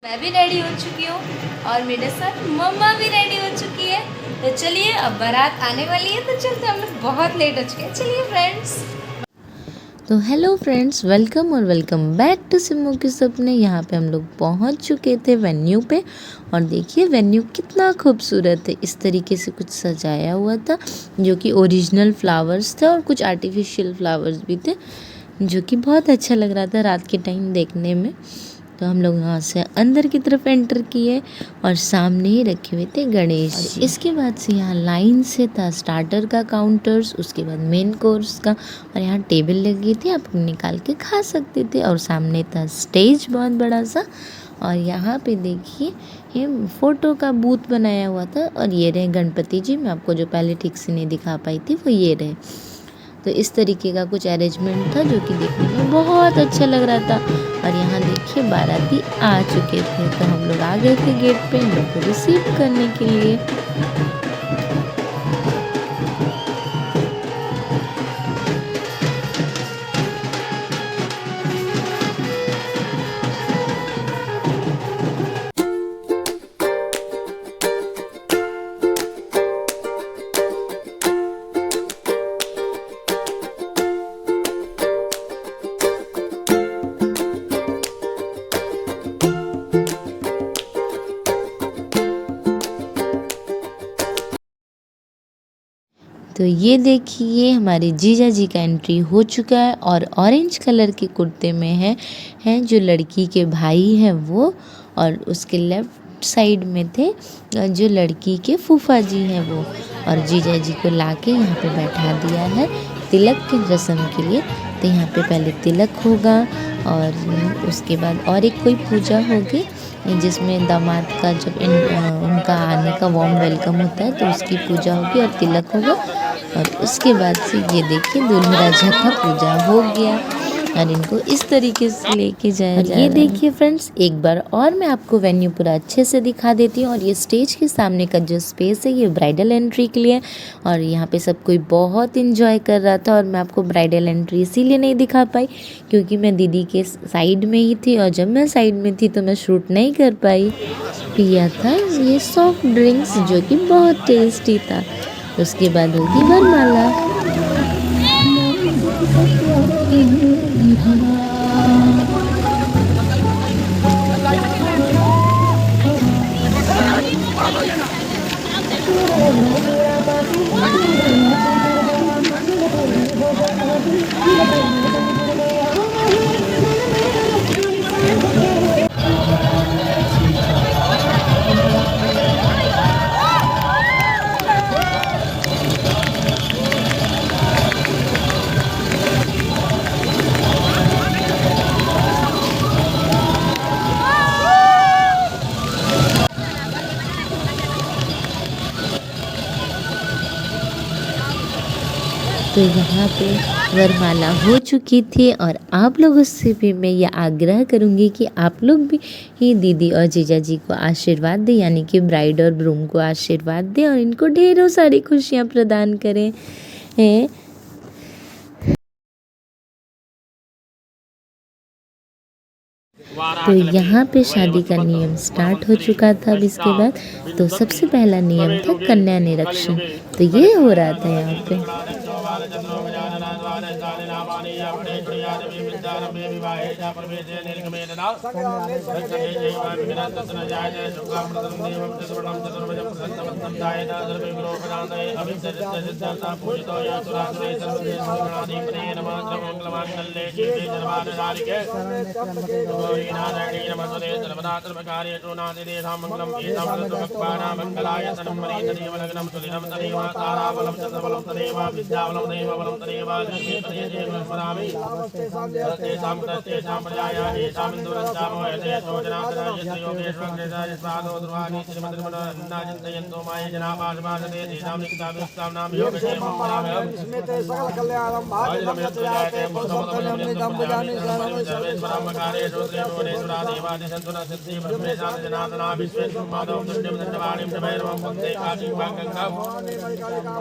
मैं भी रेडी हो चुकी हूँ और मेरे साथ मम्मा भी रेडी हो चुकी है। तो चलिए अब बारात आने वाली है, तो चलते हम लोग बहुत लेट हो चुके हैं। चलिए फ्रेंड्स। तो हेलो फ्रेंड्स, वेलकम और वेलकम बैक टू सिमू के सपने। यहाँ पे हम लोग पहुँच चुके थे वेन्यू पे और देखिए वेन्यू कितना खूबसूरत है। इस तरीके से कुछ सजाया हुआ था जो कि ओरिजिनल फ्लावर्स थे और कुछ आर्टिफिशियल फ्लावर्स भी थे जो कि बहुत अच्छा लग रहा था रात के टाइम देखने में। तो हम लोग यहाँ से अंदर की तरफ एंटर किए और सामने ही रखे हुए थे गणेश जी। इसके बाद से यहाँ लाइन से था स्टार्टर का काउंटर्स, उसके बाद मेन कोर्स का, और यहाँ टेबल लगी थी, आप निकाल के खा सकते थे। और सामने था स्टेज बहुत बड़ा सा, और यहाँ पे देखिए ये फ़ोटो का बूथ बनाया हुआ था। और ये रहे गणपति जी, मैं आपको जो पहले ठीक से नहीं दिखा पाई थी वो ये रहे। तो इस तरीके का कुछ अरेंजमेंट था जो कि देखने में बहुत अच्छा लग रहा था। और यहाँ देखिए बाराती आ चुके थे, तो हम लोग आ गए थे गेट पे इन लोग को रिसीव करने के लिए। तो ये देखिए हमारे जीजा जी का एंट्री हो चुका है और ऑरेंज कलर के कुर्ते में हैं जो लड़की के भाई हैं वो, और उसके लेफ्ट साइड में थे जो लड़की के फूफा जी हैं वो। और जीजा जी को लाके यहाँ पे बैठा दिया है तिलक की रस्म के लिए। तो यहाँ पे पहले तिलक होगा और उसके बाद और एक कोई पूजा होगी जिसमें दामाद का जब उनका आने का वार्म वेलकम होता है तो उसकी पूजा होगी और तिलक होगा। और उसके बाद से ये देखिए दूल्हे राजा का पूजा हो गया और इनको इस तरीके से लेके जाया जा रहा है। ये देखिए फ्रेंड्स, एक बार और मैं आपको वेन्यू पूरा अच्छे से दिखा देती हूँ। और ये स्टेज के सामने का जो स्पेस है ये ब्राइडल एंट्री के लिए, और यहाँ पे सब कोई बहुत इंजॉय कर रहा था। और मैं आपको ब्राइडल एंट्री इसीलिए नहीं दिखा पाई क्योंकि मैं दीदी के साइड में ही थी, और जब मैं साइड में थी तो मैं शूट नहीं कर पाई। पिया था ये सॉफ्ट ड्रिंक्स जो कि बहुत टेस्टी था। उसके बाद होगी वरमाला। तो यहाँ पे वरमाला हो चुकी थी और आप लोगों से भी मैं ये आग्रह करूँगी कि आप लोग भी ही दीदी और जीजा जी को आशीर्वाद दें, यानी कि ब्राइड और ग्रूम को आशीर्वाद दें और इनको ढेरों सारी खुशियाँ प्रदान करें। तो यहाँ पे शादी का नियम स्टार्ट हो चुका था। अब इसके बाद तो सबसे पहला नियम था कन्या निरीक्षण, तो ये हो रहा था यहाँ पे।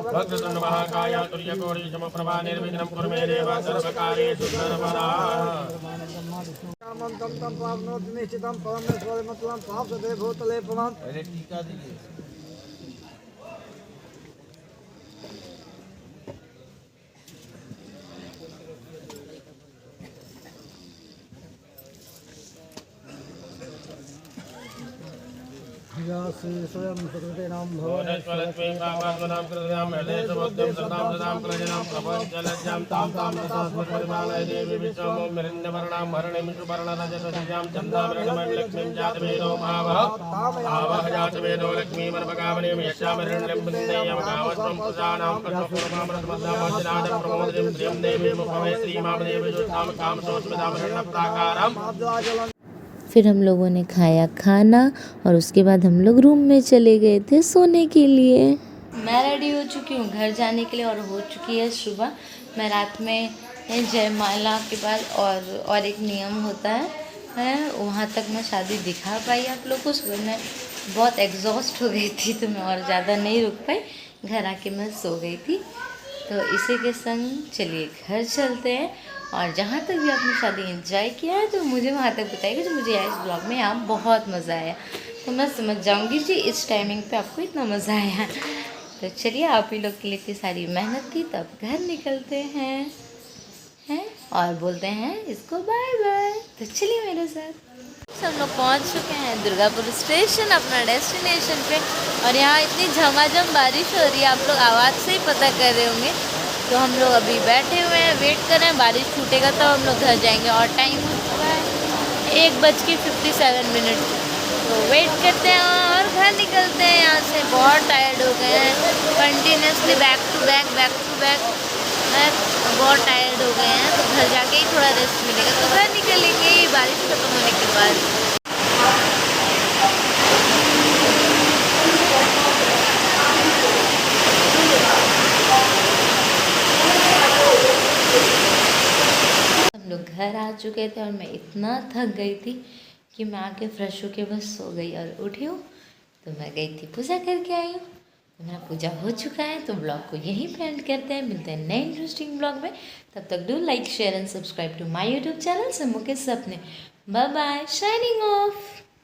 भक्ततुण्ड महाकाय तुर्यकोटि समप्रभा निर्विघ्नं कुरु मे देव सर्वकार्येषु सर्वदा। पहले टीका दीजिए। स्वयं सुकृतेनां भुवनेश्वरत्वें कामात्मनां कृतयां हृदयसमुद्यं सदां सदां प्रजनां प्रपञ्चलज्जां तां तां दशास्मृतिर्मालय देवी विश्वमो मिरिन्दवर्णां हरणिं सुवर्णरजतस्यां चन्दामृणमलक्ष्मीं जातवेदो महावः आवह जातवेदो लक्ष्मीमर्पकामनीं यस्यामृणं वन्देयमकामस्त्वं प्रजानां प्रसवपुरमामृतमद्दामर्जिनादं प्रमोदिं प्रियं देवीमुपमे श्रीमामदेवी जुष्टां कामसोऽस्मितामृणप्राकारम्। फिर हम लोगों ने खाया खाना और उसके बाद हम लोग रूम में चले गए थे सोने के लिए। मैं रेडी हो चुकी हूँ घर जाने के लिए और हो चुकी है सुबह। मैं रात में जयमाला के बाद और एक नियम होता है वहाँ तक मैं शादी दिखा पाई आप लोग को। सुबह मैं बहुत एग्जॉस्ट हो गई थी तो मैं और ज़्यादा नहीं रुक पाई, घर आके मैं सो गई थी। तो इसी के संग चलिए घर चलते हैं और जहाँ तक भी आपने शादी एंजॉय किया है तो मुझे वहाँ तक बताइएगा जो मुझे इस ब्लॉग में यहाँ बहुत मज़ा आया। तो मैं समझ जाऊँगी जी इस टाइमिंग पे आपको इतना मज़ा आया। तो चलिए आप ही लोग के लिए इतनी सारी मेहनत की, तब घर निकलते हैं और बोलते हैं इसको बाय बाय। तो चलिए मेरे साथ। हम लोग पहुँच चुके हैं दुर्गापुर स्टेशन अपना डेस्टिनेशन पे और यहाँ इतनी झमाझम बारिश हो रही है, आप लोग आवाज़ से ही पता कर रहे होंगे। तो हम लोग अभी बैठे हुए हैं, वेट कर रहे हैं, बारिश छूटेगा तब हम लोग घर जाएंगे और टाइम हो चुका है 1:57। तो वेट करते हैं और घर निकलते हैं यहाँ से। बहुत टायर्ड हो गए हैं, कंटिन्यूसली बैक टू बैक बहुत टायर्ड हो गए हैं। तो घर जाके ही थोड़ा रेस्ट मिलेगा तो घर निकलेंगे बारिश खत्म होने के बाद। हम लोग घर आ चुके थे और मैं इतना थक गई थी कि मैं आके फ्रेश होके बस सो गई और उठी हूँ। तो मैं गई थी पूजा करके आई हूँ। तो मेरा पूजा हो चुका है। तो ब्लॉग को यहीं पे एंड करते हैं, मिलते हैं नए इंटरेस्टिंग ब्लॉग में। तब तक do like share and subscribe to my YouTube channel से Mukesh Sapne. Bye bye, shining of.